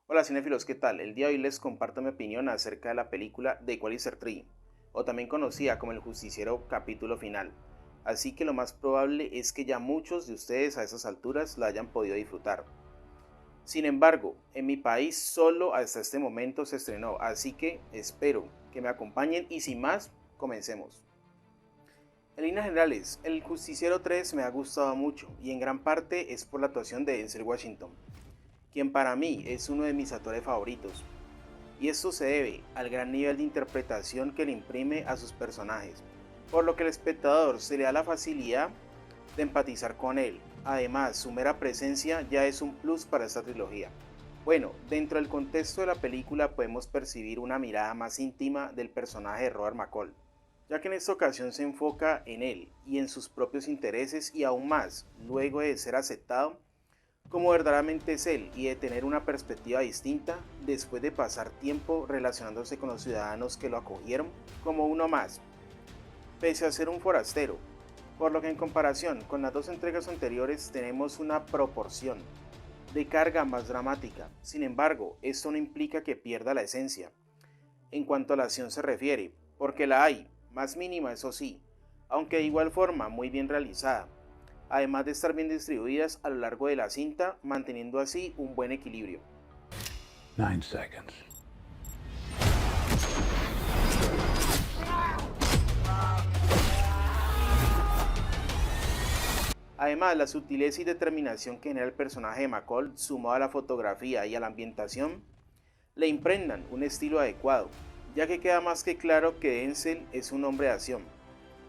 Hola cinéfilos, ¿qué tal? El día de hoy les comparto mi opinión acerca de la película The Equalizer 3, o también conocida como El Justiciero capítulo final. Así que lo más probable es que ya muchos de ustedes a esas alturas la hayan podido disfrutar. Sin embargo, en mi país solo hasta este momento se estrenó, así que espero que me acompañen y sin más, comencemos. En líneas generales, El Justiciero 3 me ha gustado mucho y en gran parte es por la actuación de Denzel Washington, quien para mí es uno de mis actores favoritos, y esto se debe al gran nivel de interpretación que le imprime a sus personajes, por lo que el espectador se le da la facilidad de empatizar con él. Además, su mera presencia ya es un plus para esta trilogía. Bueno, dentro del contexto de la película podemos percibir una mirada más íntima del personaje de Robert McCall, ya que en esta ocasión se enfoca en él y en sus propios intereses y aún más, luego de ser aceptado como verdaderamente es él y de tener una perspectiva distinta después de pasar tiempo relacionándose con los ciudadanos que lo acogieron como uno más, pese a ser un forastero, por lo que en comparación con las dos entregas anteriores tenemos una proporción de carga más dramática. Sin embargo, esto no implica que pierda la esencia en cuanto a la acción se refiere, porque la hay, más mínima eso sí, aunque de igual forma muy bien realizada, además de estar bien distribuidas a lo largo de la cinta, manteniendo así un buen equilibrio. 9 seconds. Además, la sutileza y determinación que genera el personaje de McCall, sumado a la fotografía y a la ambientación, le impregnan un estilo adecuado, ya que queda más que claro que Denzel es un hombre de acción.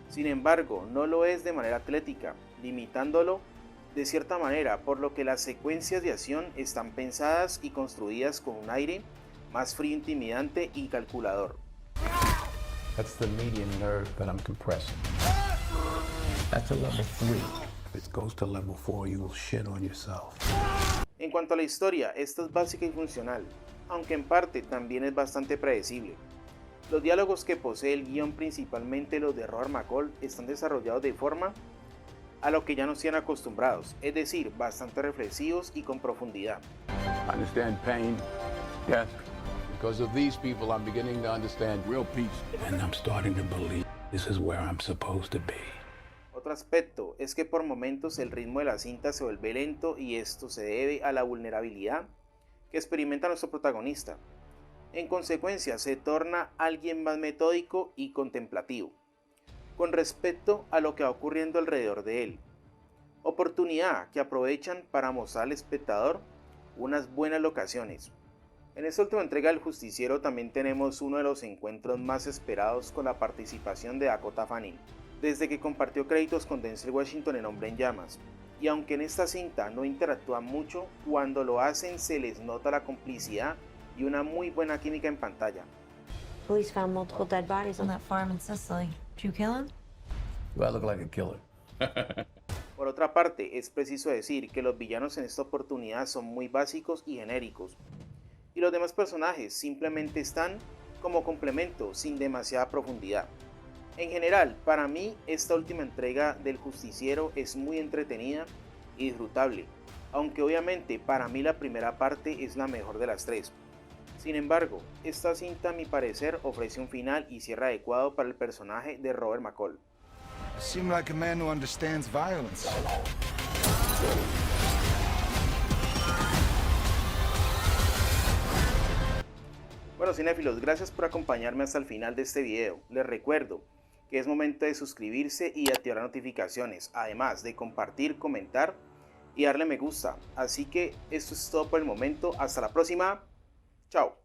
Sin embargo, no lo es de manera atlética, limitándolo de cierta manera, por lo que las secuencias de acción están pensadas y construidas con un aire más frío, intimidante y calculador. That's the median nerve that I'm compressing. That's a level 3. If it goes to level 4, you will shit on yourself. En cuanto a la historia, esta es básica y funcional, aunque en parte también es bastante predecible. Los diálogos que posee el guión, principalmente los de Robert McCall, están desarrollados de forma a lo que ya nos tienen acostumbrados, es decir, bastante reflexivos y con profundidad. I understand pain, death. Because of these people, I'm beginning to understand real peace. And I'm starting to believe this is where I'm supposed to be. Otro aspecto es que por momentos el ritmo de la cinta se vuelve lento y esto se debe a la vulnerabilidad que experimenta nuestro protagonista. En consecuencia, se torna alguien más metódico y contemplativo con respecto a lo que va ocurriendo alrededor de él. Oportunidad que aprovechan para mostrar al espectador unas buenas locaciones. En esta última entrega del Justiciero también tenemos uno de los encuentros más esperados con la participación de Dakota Fanning, desde que compartió créditos con Denzel Washington en Hombre en Llamas. Y aunque en esta cinta no interactúan mucho, cuando lo hacen se les nota la complicidad y una muy buena química en pantalla. Police found multiple dead bodies on that farm in Sicily. Did you kill him? Do I look like a killer? Por otra parte, es preciso decir que los villanos en esta oportunidad son muy básicos y genéricos, y los demás personajes simplemente están como complemento sin demasiada profundidad. En general, para mí esta última entrega del Justiciero es muy entretenida y disfrutable, aunque obviamente para mí la primera parte es la mejor de las tres. Sin embargo, esta cinta a mi parecer ofrece un final y cierre adecuado para el personaje de Robert McCall. You seem like a man who understands violence. Bueno cinéfilos, gracias por acompañarme hasta el final de este video. Les recuerdo que es momento de suscribirse y activar las notificaciones, además de compartir, comentar y darle me gusta. Así que esto es todo por el momento, hasta la próxima, chao.